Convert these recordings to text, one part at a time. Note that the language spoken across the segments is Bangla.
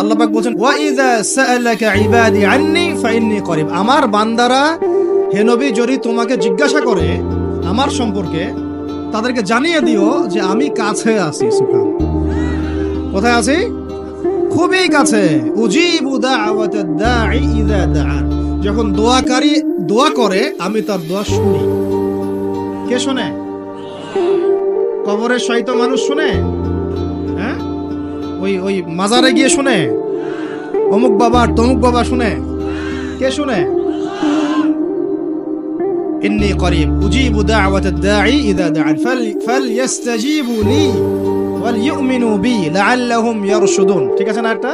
আল্লাহ পাক বলেন ওয়া ইযা সাআলাকা ইবাদি আন্নী ফাইন্নী করিব, আমার বান্দারা হে নবী যদি তোমাকে জিজ্ঞাসা করে আমার সম্পর্কে তাদেরকে জানিয়ে দিও যে আমি কাছে আছি। সুবহান, কোথায় আছি? খুবই কাছে। উজিবু দাওয়াতাদ দাঈ ইযা দাআন, যখন দোয়াকারী দোয়া করে আমি তার দোয়া শুনি। কে শুনে? কবরের শয়িত মানুষ শুনে? হ্যাঁ, ওই মাজারে গিয়ে শুনে? অমুক বাবা তমুক বাবা শুনে? কে শুনে? ইন্নী করিব উজিবু দাওয়াতাদ দাঈ ইযা দাআন ফালইস্তাজিবু লি ওয়ালইউমিনু বি লাআল্লাহুম ইয়ারশুদুন। ঠিক আছে না? একটা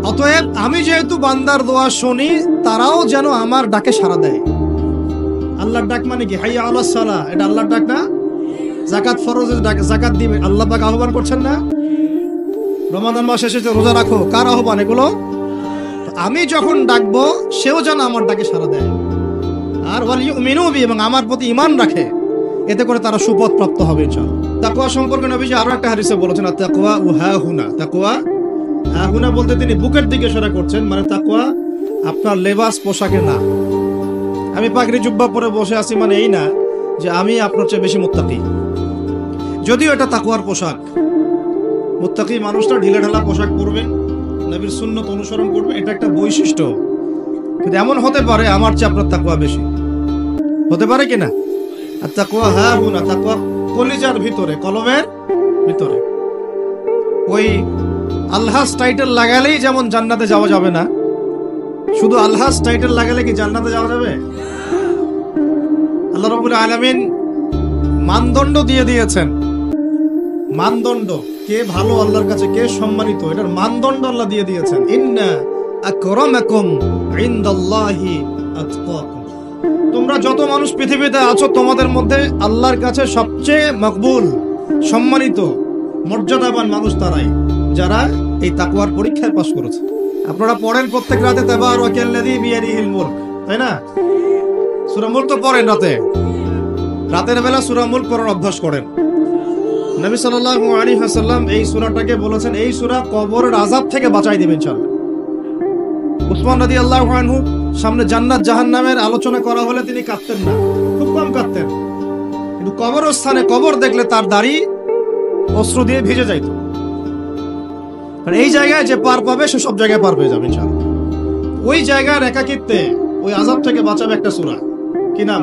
অতএব আমি যেহেতু বান্দার দোয়া শুনি, তারাও যেন আমার ডাকে সাড়া দেয়। আল্লাহর ডাক মানে কি? হাইয়া আলাস সালাহ, এটা আল্লাহর ডাক না? যাকাত ফরজের ডাক, যাকাত দিবে, আল্লাহ পাক আহ্বান করছেন না? রমাদান মাস এসেছে, রোজা রাখো, কার আহ্বান এগুলো? আমি যখন ডাকবো সেও যেন আমার ডাকে সাড়া দেয়। আর ওয়াল ইউমিনু বি, এবং আমার প্রতি ঈমান রাখে, এতে করে তারা সুপথ প্রাপ্ত হবে ইনশাআল্লাহ। তাকওয়া সম্পর্কে নবীজি আরো একটা হাদিসে বলেছেন, তাকওয়া হা হুনা। তাকওয়া হা হুনা বলতে তিনি বুকের দিকে ইশারা করছেন, মানে তাকওয়া আপনার লেবাস পোশাকে না। আমি পাগড়ি জুব্বা পরে বসে আছি মানে এই না যে আমি আপনার চেয়ে বেশি মুত্তাকি, যদিও এটা তাকওয়ার পোশাক। মুত্তাকি মানুষটা ঢিলে ঢালা পোশাক পরবেন, নবীর সুন্নত অনুসরণ করবে, এটা একটা বৈশিষ্ট্য। কিন্তু এমন হতে পারে আমার চেয়ে আপনার তাকওয়া বেশি, হতে পারে কিনা? আর তাকওয়া হা হুনা, তাকওয়া কলিজার ভিতরে, কলমের ভিতরে। ওই আলহাজ টাইটেল লাগালেই যেমন জান্নাতে যাওয়া যাবে না, শুধু আলহাজ টাইটেল লাগালে কি জান্নাতে যাওয়া যাবে? আল্লাহ রাব্বুল আলামিন মানদণ্ড দিয়ে দিয়েছেন। মানদণ্ড, কে ভালো আল্লাহর কাছে, কে সম্মানিত, এটার মানদণ্ড আল্লাহ দিয়ে দিয়েছেন। ইন্না আকরামাকুম ইনদাল্লাহি আতকাকুম, তোমরা যত মানুষ পৃথিবীতে আছো তোমাদের মধ্যে আল্লাহর কাছে সবচেয়ে মকবুল, সম্মানিত, মর্যাদাবান মানুষ তারাই যারা এই তাকওয়ার পরীক্ষায় পাস করেছে। আপনারা পড়েন প্রত্যেক রাতে তাবারাকাল্লাযী বিয়াদিহিল মুলক, তাই না? সূরা মুলক তো পড়েন রাতে, রাতের বেলা সূরা মুলক পড়ার অভ্যাস করেন। নবী সাল্লাল্লাহু আলাইহি ওয়াসাল্লাম এই সূরাটাকে বলেছেন এই সূরা কবরের আযাব থেকে বাঁচাই দিবে ইনশাআল্লাহ। উসমান রাদিয়াল্লাহু আনহু সামনে জান্নাত জাহান্নামের আলোচনা করা হলে তিনি কাঁদতেন না, খুব কম কাঁদতেন, কিন্তু কবরস্থানে কবর দেখলে তার দাড়ি অশ্রু দিয়ে ভিজে যাইত। কারণ এই জায়গায় যে পার পাবে সে সব জায়গায় পার পেয়ে যাবে ইনশাআল্লাহ। ওই জায়গার একাকিত্বে ওই আযাব থেকে বাঁচাবে একটা সূরা, কি নাম?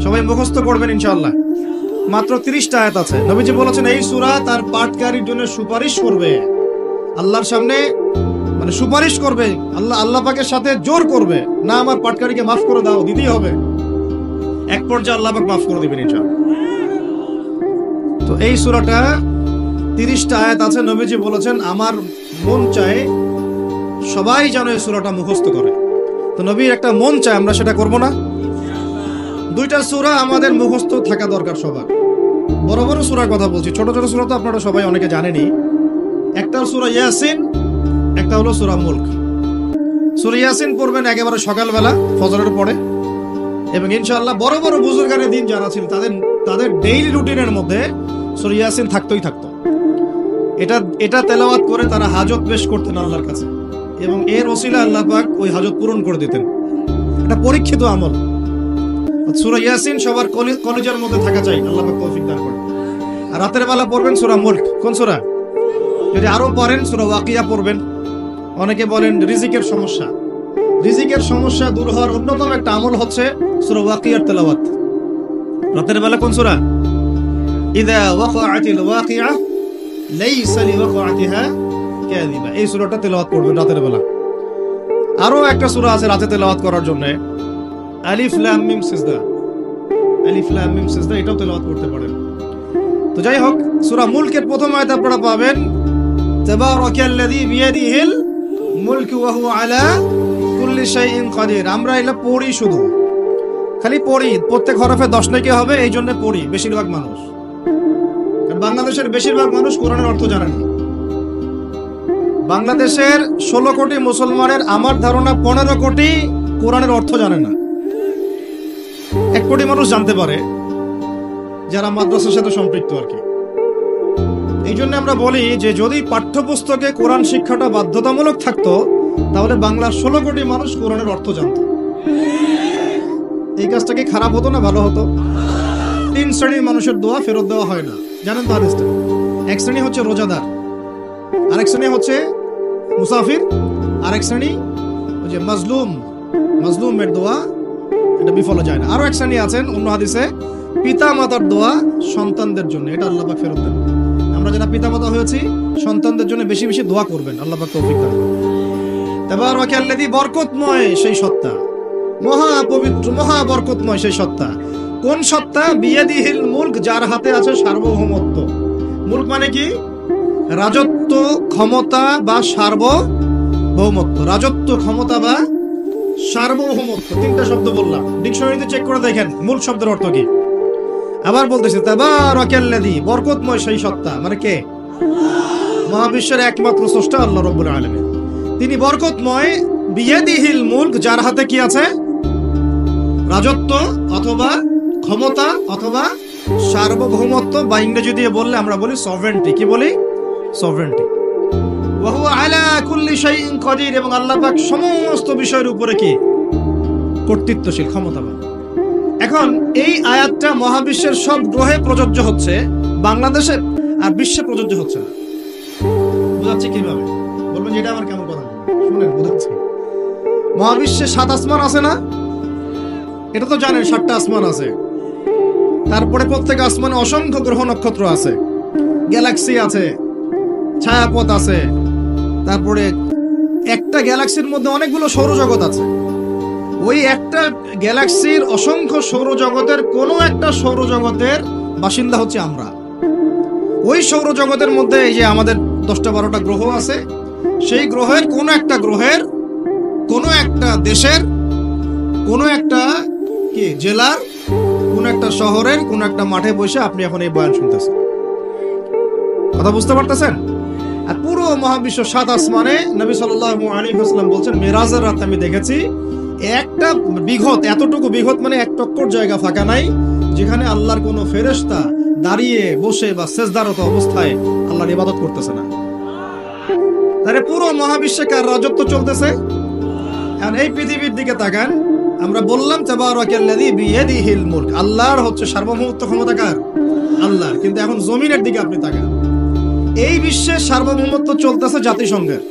সবাই মুখস্থ করবেন ইনশাআল্লাহ। মাত্র 30টা আয়াত আছে। নবীজি বলেছেন এই সূরা তার পাঠকারীর জন্য সুপারিশ করবে আল্লাহর সামনে, মানে সুপারিশ করবে আল্লাহ পাকের সাথে জোর করবে, না আমার পাঠকারীকে মাফ করে দাও, দিতেই হবে। এক পর্যায়ে আল্লাহ পাক মাফ করে দিবেন ইনশাআল্লাহ। তো এই সূরাটা 30টা আয়াত আছে। নবীজি বলেছেন আমার মন চায় সবাই যেন এই সূরাটা মুখস্থ করে। তো নবীর একটা মন চায়, আমরা সেটা করব না? দুইটা সূরা আমাদের মুখস্থ থাকা দরকার সবার। বড় বড় সূরার কথা বলছি, ছোট ছোট সূরা তো আপনারা সবাই অনেকে জানেনই। একটা সূরা ইয়াসিন, একটা হলো সূরা মুলক। সূরা ইয়াসিন পড়বেন একেবারে সকালবেলা ফজরের পরে, এবং ইনশাআল্লাহ বড় বড় বুজুর্গানের দিন যারা ছিল তাদের ডেইলি রুটিনের মধ্যে সূরা ইয়াসিন থাকতোই থাকতো। এটা তেলাওয়াত করে তারা হাজত পেশ করতেন আল্লাহর কাছে, এবং এর ওসিলা আল্লাহ পাক ওই হাজত পূরণ করে দিতেন। এটা পরীক্ষিত আমল। সূরা ইয়াসিন সবার কলিজার মধ্যে থাকা চাই, আল্লাহ পাক তৌফিক দান করেন। আর রাতের বেলা পড়বেন সূরা মুলক। কোন সূরা? যদি আরো পড়েন সূরা ওয়াকিয়া পড়বেন। অনেকে বলেন রিজিকের সমস্যা দূর হওয়ার অন্যতম একটা আমল হচ্ছে সূরা ওয়াকিয়ার তেলাওয়াত। রাতের বেলা কোন সূরা? ইযা ওয়াকাআতিল ওয়াকিআ লাইসা লিওয়াকাআতিহা কাযিবা, এই সূরাটা তেলাওয়াত করবেন রাতের বেলা। আরো একটা সূরা আছে রাতে তেলাওয়াত করার জন্য, আলিফ লাম মিম সিজদা। আলিফ লাম মিম সিজদা, এটাও তেলাওয়াত করতে পারেন। তো যাই হোক, সূরা মুলকের প্রথম আয়াত আপনারা পাবেন তাবারাকাল্লাযী বিয়াদিহিল মুলকু ওয়া হুয়া আলা কুল্লি শাইইন কাদির। আমরা এটা পড়ি, শুধু খালি পড়ি, প্রত্যেক হরফে 10 নেকি হবে, এই জন্য পড়ি বেশিরভাগ মানুষ। কারণ বাংলাদেশের বেশিরভাগ মানুষ কোরআনের অর্থ জানে না। বাংলাদেশের 16 কোটি মুসলমানের আমার ধারণা 15 কোটি কোরআনের অর্থ জানে না। 1 কোটি মানুষ জানতে পারে যারা মাদ্রাসার সাথে সম্পৃক্ত আর কি। এই জন্য আমরা বলি যে যদি পাঠ্যপুস্তকে কোরআন শিক্ষাটা বাধ্যতামূলক থাকতো তাহলে বাংলার 16 কোটি মানুষ কোরআনের অর্থ জানতো। এই কাজটা কি খারাপ হতো না ভালো হতো? 3 শ্রেণীর মানুষের দোয়া ফেরত দেওয়া হয় না, জানেন তো হাদিসটা? এক শ্রেণী হচ্ছে রোজাদার, আরেক শ্রেণী হচ্ছে মুসাফির, আরেক শ্রেণী ওই যে মাজলুমের দোয়া, এটা বিফল যায় না। আরো এক শ্রেণী আছেন অন্য হাদিসে, পিতা মাতার দোয়া সন্তানদের জন্য, এটা আল্লাহ পাক ফেরত দেন। আমরা যারা পিতা মাতা হয়েছি সন্তানদের জন্য বেশি বেশি দোয়া করবেন, আল্লাহ পাক তৌফিক দান করুন। তাবারাকাল্লাযী, বরকতময় সেই সত্তা, মহা পবিত্র মহা বরকতময় সেই সত্তা। কোন সত্তা? বিয়াদিহিল মুলক, যার হাতে আছে সার্বভৌমত্ব। মুলক মানে কি? রাজত্ব, ক্ষমতা বা সার্বভৌমত্ব। রাজত্ব, ক্ষমতা বা সার্বভৌমত্ব, 3টা শব্দ বললাম। ডিকশনারিতে চেক করে দেখেন মুলক শব্দের অর্থ কি। আবার বলতেছে তাবারাকাল্লাযী, বরকতময় সেই সত্তা, মানে কে? মহাবিশ্বের একমাত্র স্রষ্টা আল্লাহ রাব্বুল আলামিন। তিনি বরকতময়, বিয়াদিহিল মুলক, যার হাতে কি আছে? রাজত্ব অথবা ক্ষমতা অথবা সার্বভৌমত্ব, বা ইংরেজি দিয়ে বললে আমরা বলি সভরেন্টি। কি বলি? সভরেন্টি। ওয়া হুয়া আলা কুল্লি শাইইন কাদির, এবং আল্লাহ পাক সমস্ত বিষয়ের উপরে কি? কর্তৃত্বশীল, ক্ষমতাবান। এখন এই আয়াতটা মহাবিশ্বের সব গ্রহে প্রযোজ্য হচ্ছে, বাংলাদেশে আর বিশ্বে প্রযোজ্য হচ্ছে না। বুঝাচ্ছি কিভাবে? বলবেন যেটা আমার কেমন কথা, শুনেন বুঝাচ্ছি। মহাবিশ্বে 7 আসমান আছে না? এটা তো জানেন 7টা আসমান আছে। তারপরে প্রত্যেক আসমানে অসংখ্য গ্রহ নক্ষত্র আছে, গ্যালাক্সি আছে, ছায়াপথ আছে। তারপরে একটা গ্যালাক্সির মধ্যে অনেকগুলো সৌরজগৎ আছে। ওই একটা গ্যালাক্সির অসংখ্য সৌরজগতের কোনো একটা সৌরজগতের বাসিন্দা হচ্ছে আমরা। ওই সৌরজগতের মধ্যে এই যে আমাদের 10টা 12টা গ্রহ আছে, সেই গ্রহের কোনো একটা গ্রহের, কোনো একটা দেশের, কোনো একটা কি জেলার, কোন একটা শহরের কোন একটা মাঠে বসে আপনি এখন এই বয়ান শুনতেছেন। কথা বুঝতে পারতেছেন? আর পুরো মহাবিশ্ব 7 আসমানে নবী সাল্লাল্লাহু আলাইহি ওয়াসাল্লাম বলছেন, মেরাজের রাতে আমি দেখেছি একটা বিঘত, এতটুকু বিঘত মানে 1 টক্কর জায়গা ফাঁকা নাই যেখানে আল্লাহর কোনো ফেরেশতা দাঁড়িয়ে বসে বা সেজদারত অবস্থায় আল্লাহর ইবাদত করতেছে না। তাহলে পুরো মহাবিশ্বে কার রাজত্ব চলতেছে? এখন এই পৃথিবীর দিকে তাকান, আমরা বললাম তাবারাকাল্লাযী বিয়াদিহিল মুলক, আল্লাহর হচ্ছে সার্বভৌমত্ব, ক্ষমতা কার? আল্লাহর। কিন্তু এখন জমিনের দিকে আপনি তাকান, এই বিশ্বের সার্বভৌমত্ব চলতেছে জাতিসংঘের।